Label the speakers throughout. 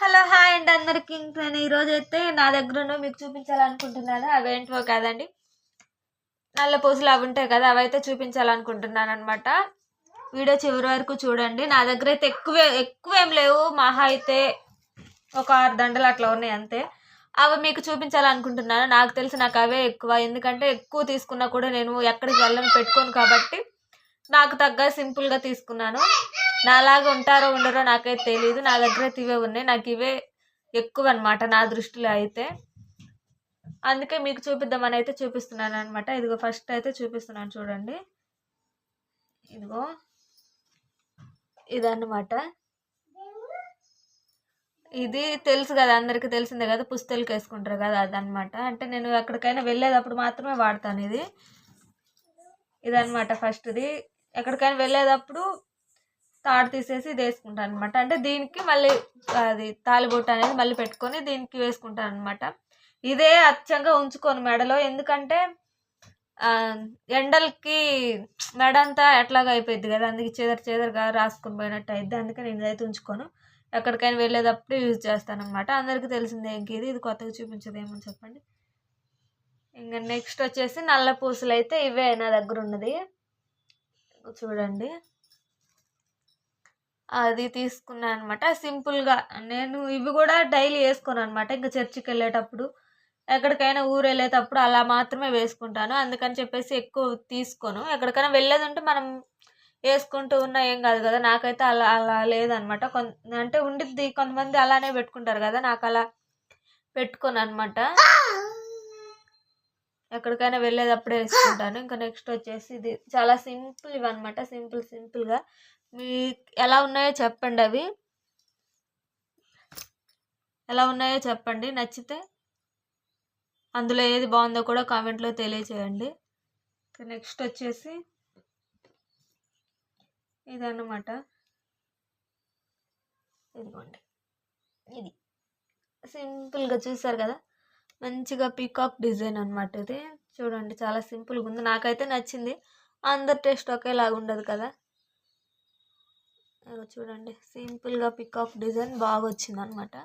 Speaker 1: Hello hi అండి అందరికి. నేను ఈరోజు అయితే నా దగ్గర ఉన్నవి మీకు చూపించాలనుకుంటున్నాను. అవేంటివో కాదండి, నల్ల పూసలు అవి ఉంటాయి కదా, అవైతే చూపించాలనుకుంటున్నాను అనమాట. వీడియో చివరి వరకు చూడండి. నా దగ్గర అయితే ఎక్కువేం లేవు, మహా అయితే ఒక 6 దండలు అట్లా ఉన్నాయి అంతే. అవి మీకు చూపించాలనుకుంటున్నాను. నాకు తెలిసి నాకు అవే ఎక్కువ, ఎందుకంటే ఎక్కువ తీసుకున్నా కూడా నేను ఎక్కడికి వెళ్ళని పెట్టుకోను కాబట్టి నాకు తగ్గ సింపుల్గా తీసుకున్నాను. నాలాగా ఉంటారో ఉండరో నాకైతే తెలియదు, నా దగ్గర అయితే ఇవే ఉన్నాయి. నాకు ఇవే ఎక్కువ అనమాట నా దృష్టిలో అయితే, అందుకే మీకు చూపిద్దామని అయితే చూపిస్తున్నాను అనమాట. ఇదిగో ఫస్ట్ అయితే చూపిస్తున్నాను చూడండి. ఇదిగో ఇదన్నమాట. ఇది తెలుసు కదా, అందరికీ తెలిసిందే కదా, పుస్తెలకి వేసుకుంటారు కదా, అదనమాట. అంటే నేను ఎక్కడికైనా వెళ్ళేటప్పుడు మాత్రమే వాడతాను ఇది. ఇదనమాట ఫస్ట్ది. ఎక్కడికైనా వెళ్ళేటప్పుడు తాడు తీసేసి ఇది వేసుకుంటాను అనమాట. అంటే దీనికి మళ్ళీ అది తాలిబొట్టు అనేది మళ్ళీ పెట్టుకొని దీనికి వేసుకుంటాను అనమాట. ఇదే అచ్చంగా ఉంచుకోను మెడలో, ఎందుకంటే ఎండలకి మెడ అంతా ఎట్లాగా అయిపోయింది కదా, అందుకే చెదరగా రాసుకొని పోయినట్టు అయింది. అందుకే నేను ఇదైతే ఉంచుకోను, ఎక్కడికైనా వెళ్ళేటప్పుడు యూజ్ చేస్తాను అనమాట. అందరికీ తెలిసిందే ఇంక ఇది కొత్తగా చూపించదేమో చెప్పండి. ఇంకా నెక్స్ట్ వచ్చేసి నల్ల పూసలు అయితే ఇవే నా దగ్గర ఉన్నది చూడండి. అది తీసుకున్నాను అనమాట. సింపుల్గా నేను ఇవి కూడా డైలీ వేసుకోను అనమాట. ఇంకా చర్చికి వెళ్ళేటప్పుడు ఎక్కడికైనా ఊరు వెళ్ళేటప్పుడు అలా మాత్రమే వేసుకుంటాను. అందుకని చెప్పేసి ఎక్కువ తీసుకోను. ఎక్కడికైనా వెళ్ళేది ఉంటే మనం వేసుకుంటూ ఉన్నా ఏం కాదు కదా. నాకైతే అలా అలా లేదనమాట. అంటే ఉండిద్ది, కొంతమంది అలానే పెట్టుకుంటారు కదా, నాకు అలా పెట్టుకోను అనమాట. ఎక్కడికైనా వెళ్ళేటప్పుడే వేసుకుంటాను. ఇంకా నెక్స్ట్ వచ్చేసి ఇది చాలా సింపుల్ ఇవన్నమాట. సింపుల్గా మీకు ఎలా ఉన్నాయో చెప్పండి, అవి ఎలా ఉన్నాయో చెప్పండి. నచ్చితే అందులో ఏది బాగుందో కూడా కామెంట్లో తెలియచేయండి. నెక్స్ట్ వచ్చేసి ఇదన్నమాట. ఇదిగోండి, ఇది సింపుల్గా చూసారు కదా, మంచిగా పీకాక్ డిజైన్ అనమాట. ఇది చూడండి, చాలా సింపుల్గా ఉంది, నాకైతే నచ్చింది. అందరి టేస్ట్ ఒకేలాగా ఉండదు కదా. చూడండి, సింపుల్గా పీకాక్ డిజైన్ బాగా వచ్చింది అనమాట.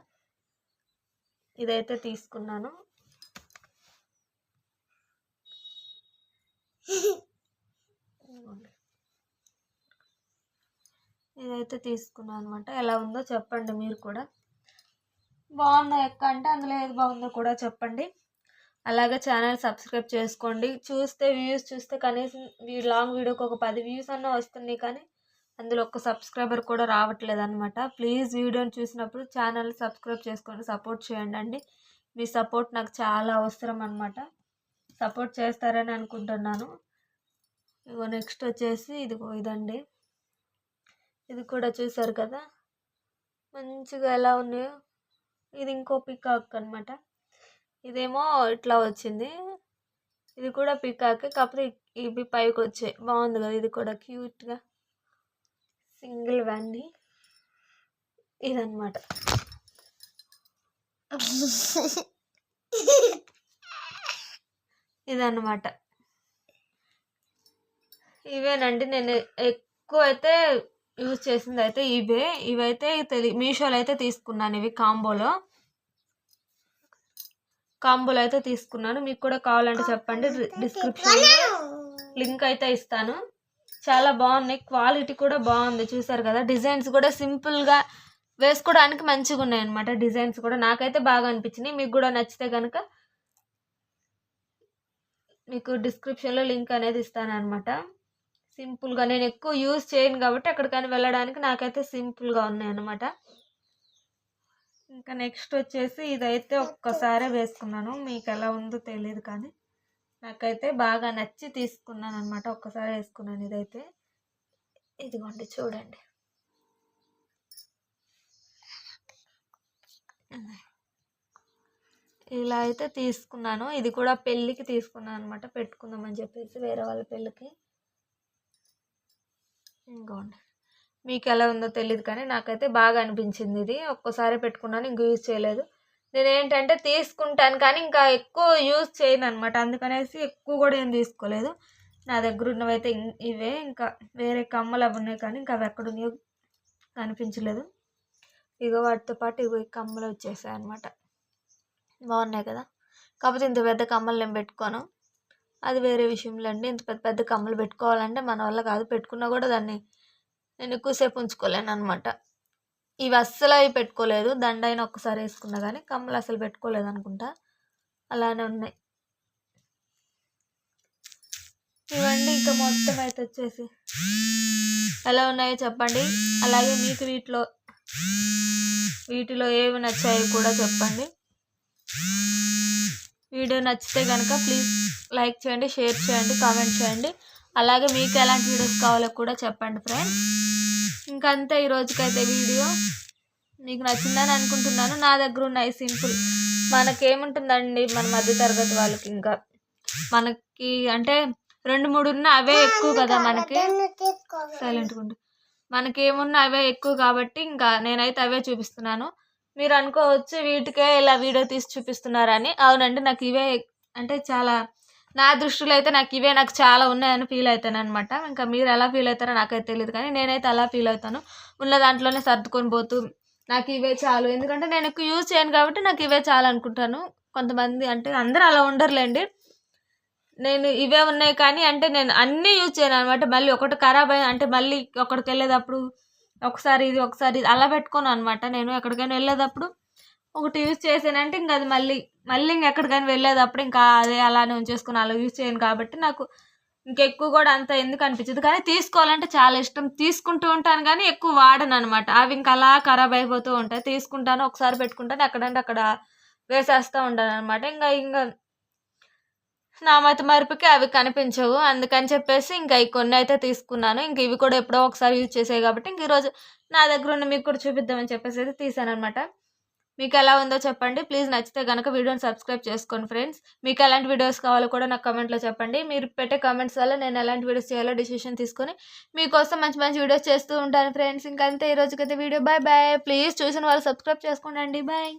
Speaker 1: ఇదైతే తీసుకున్నాను. ఇదైతే తీసుకున్నాను అనమాట. ఎలా ఉందో చెప్పండి మీరు కూడా. బాగుందో ఎక్క అంటే అందులో ఏది బాగుందో కూడా చెప్పండి. అలాగే ఛానల్ సబ్స్క్రైబ్ చేసుకోండి. వ్యూస్ చూస్తే కనీసం లాంగ్ వీడియోకి ఒక 10 వ్యూస్ అన్నా వస్తున్నాయి, కానీ అందులో ఒక్క సబ్స్క్రైబర్ కూడా రావట్లేదు అనమాట. ప్లీజ్ వీడియోని చూసినప్పుడు ఛానల్ సబ్స్క్రైబ్ చేసుకోండి, సపోర్ట్ చేయండి అండి. మీ సపోర్ట్ నాకు చాలా అవసరం అనమాట. సపోర్ట్ చేస్తారని అనుకుంటున్నాను. ఇగో నెక్స్ట్ వచ్చేసి ఇదండి. ఇది కూడా చూసారు కదా, మంచిగా ఎలా ఉన్నాయో. ఇది ఇంకో పికాక్ అనమాట. ఇదేమో ఇట్లా వచ్చింది, ఇది కూడా పికాకే, కాకపోతే ఇవి పైకి వచ్చాయి. బాగుంది కదా, ఇది కూడా క్యూట్గా సింగిల్ వ్యాన్ని. ఇదన్నమాట. ఇదన్నమాట. ఇవేనండి నేను ఎక్కువ అయితే యూజ్ చేసింది అయితే ఇవైతే మీషోలో అయితే తీసుకున్నాను. ఇవి కాంబోలో అయితే తీసుకున్నాను. మీకు కూడా కావాలంటే చెప్పండి, డిస్క్రిప్షన్లో లింక్ అయితే ఇస్తాను. చాలా బాగున్నాయి, క్వాలిటీ కూడా బాగుంది. చూసారు కదా, డిజైన్స్ కూడా సింపుల్గా వేసుకోవడానికి మంచిగా ఉన్నాయి అనమాట. డిజైన్స్ కూడా నాకైతే బాగా అనిపించినాయి. మీకు కూడా నచ్చితే కనుక మీకు డిస్క్రిప్షన్లో లింక్ అనేది ఇస్తాను అనమాట. సింపుల్గా నేను ఎక్కువ యూజ్ చేయను కాబట్టి ఎక్కడికైనా వెళ్ళడానికి నాకైతే సింపుల్గా ఉన్నాయి అన్నమాట. ఇంకా నెక్స్ట్ వచ్చేసి ఇదైతే ఒక్కసారి వేసుకున్నాను, మీకు ఎలా ఉందో తెలియదు, కానీ నాకైతే బాగా నచ్చి తీసుకున్నాను అనమాట. ఒక్కసారి వేసుకున్నాను ఇదైతే. ఇదిగోండి చూడండి, ఇలా అయితే తీసుకున్నాను. ఇది కూడా పెళ్ళికి తీసుకున్నాను అనమాట, పెట్టుకుందామని చెప్పేసి వేరే వాళ్ళ పెళ్ళికి. ఇంకోండి, మీకు ఎలా ఉందో తెలియదు, కానీ నాకైతే బాగా అనిపించింది ఇది. ఒక్కసారి పెట్టుకున్నాను, ఇంక యూజ్ చేయలేదు. నేను ఏంటంటే తీసుకుంటాను కానీ ఇంకా ఎక్కువ యూజ్ చేయను అనమాట, అందుకనేసి ఎక్కువ కూడా ఏం తీసుకోలేదు. నా దగ్గర ఉన్నవైతే ఇవే. ఇంకా వేరే కమ్మలు అవి ఉన్నాయి, కానీ ఇంకా అవి ఎక్కడున్నాయో కనిపించలేదు. ఇగో వాటితో పాటు ఇగో ఈ కమ్మలు వచ్చేసాయి అనమాట. బాగున్నాయి కదా. కాకపోతే ఇంత పెద్ద కమ్మలు నేను పెట్టుకోను, అది వేరే విషయంలో అండి. ఇంత పెద్ద పెద్ద కమ్మలు పెట్టుకోవాలంటే మన వల్ల కాదు. పెట్టుకున్నా కూడా దాన్ని నేను ఎక్కువసేపు ఉంచుకోలేను అనమాట. ఇవి అస్సలు అవి పెట్టుకోలేదు, దండ అయినా ఒక్కసారి వేసుకున్నా కానీ కమ్మలు అసలు పెట్టుకోలేదు అనుకుంటా, అలానే ఉన్నాయి ఇవన్నీ. ఇంకా మొత్తం అయితే వచ్చేసి ఎలా ఉన్నాయో చెప్పండి. అలాగే మీకు వీటిలో ఏవి నచ్చాయో కూడా చెప్పండి. వీడియో నచ్చితే కనుక ప్లీజ్ లైక్ చేయండి, షేర్ చేయండి, కామెంట్ చేయండి. అలాగే మీకు ఎలాంటి వీడియోస్ కావాలో కూడా చెప్పండి ఫ్రెండ్స్. ఇంకంతే ఈరోజుకైతే వీడియో మీకు నచ్చిందని అనుకుంటున్నాను. నా దగ్గర ఉన్నాయి సింపుల్. మనకేముంటుందండి, మన మధ్యతరగతి వాళ్ళకి ఇంకా మనకి అంటే 2-3 ఉన్న అవే ఎక్కువ కదా. మనకి సైలెంట్గా ఉండు. మనకేమున్నా అవే ఎక్కువ కాబట్టి ఇంకా నేనైతే అవే చూపిస్తున్నాను. మీరు అనుకోవచ్చు వీటికే ఇలా వీడియో తీసి చూపిస్తున్నారని. అవునండి, నాకు ఇవే అంటే చాలా, నా దృష్టిలో అయితే నాకు చాలా ఉన్నాయని ఫీల్ అవుతాను అనమాట. ఇంకా మీరు ఎలా ఫీల్ అవుతారో నాకైతే తెలియదు, కానీ నేనైతే అలా ఫీల్ అవుతాను. ఉన్న దాంట్లోనే సర్దుకొని పోతూ నాకు ఇవే చాలు, ఎందుకంటే నేను ఎక్కువ యూజ్ చేయను కాబట్టి నాకు ఇవే చాలు అనుకుంటాను. కొంతమంది అంటే అందరూ అలా ఉండరులేండి. నేను ఇవే ఉన్నాయి కానీ అంటే నేను అన్నీ యూజ్ చేయను అనమాట. మళ్ళీ ఒకటి ఖరాబ్ అయ్యి అంటే మళ్ళీ ఒకడికి వెళ్ళేటప్పుడు ఒకసారి ఇది అలా పెట్టుకోను అనమాట. నేను ఎక్కడికైనా వెళ్ళేటప్పుడు ఒకటి యూజ్ చేసానంటే ఇంకా అది మళ్ళీ ఇంకెక్కడికైనా వెళ్ళేటప్పుడు ఇంకా అదే అలానే ఉంచేసుకుని అలా యూజ్ చేయను కాబట్టి నాకు ఇంకెక్కువ కూడా అంత ఎందుకు అనిపించదు. కానీ తీసుకోవాలంటే చాలా ఇష్టం, తీసుకుంటూ ఉంటాను కానీ ఎక్కువ వాడను అనమాట. అవి ఇంకా అలా ఖరాబ్ అయిపోతూ ఉంటాయి. తీసుకుంటాను, ఒకసారి పెట్టుకుంటాను, ఎక్కడంటే అక్కడ వేసేస్తూ ఉంటాను అనమాట. ఇంకా నా మతిమరుపుకి అవి కనిపించవు, అందుకని చెప్పేసి ఇంకా ఈ కొన్ని అయితే తీసుకున్నాను. ఇంక ఇవి కూడా ఎప్పుడో ఒకసారి యూజ్ చేసాయి కాబట్టి ఇంక ఈరోజు నా దగ్గర ఉన్న మీకు కూడా చూపిద్దామని చెప్పేసి అయితే తీసాను అనమాట. మీకు ఎలా ఉందో చెప్పండి. ప్లీజ్ నచ్చితే కనుక వీడియోని సబ్స్క్రైబ్ చేసుకోండి ఫ్రెండ్స్. మీకు ఎలాంటి వీడియోస్ కావాలో కూడా నాకు కమెంట్లో చెప్పండి. మీరు పెట్టే కామెంట్స్ వల్ల నేను ఎలాంటి వీడియోస్ చేయాలో డిసిషన్ తీసుకొని మీకోసం మంచి మంచి వీడియోస్ చేస్తూ ఉంటాను ఫ్రెండ్స్. ఇంకంతే ఈరోజుకైతే వీడియో. Bye bye. ప్లీజ్ చూసిన వాళ్ళు సబ్స్క్రైబ్ చేసుకోండి. బాయ్.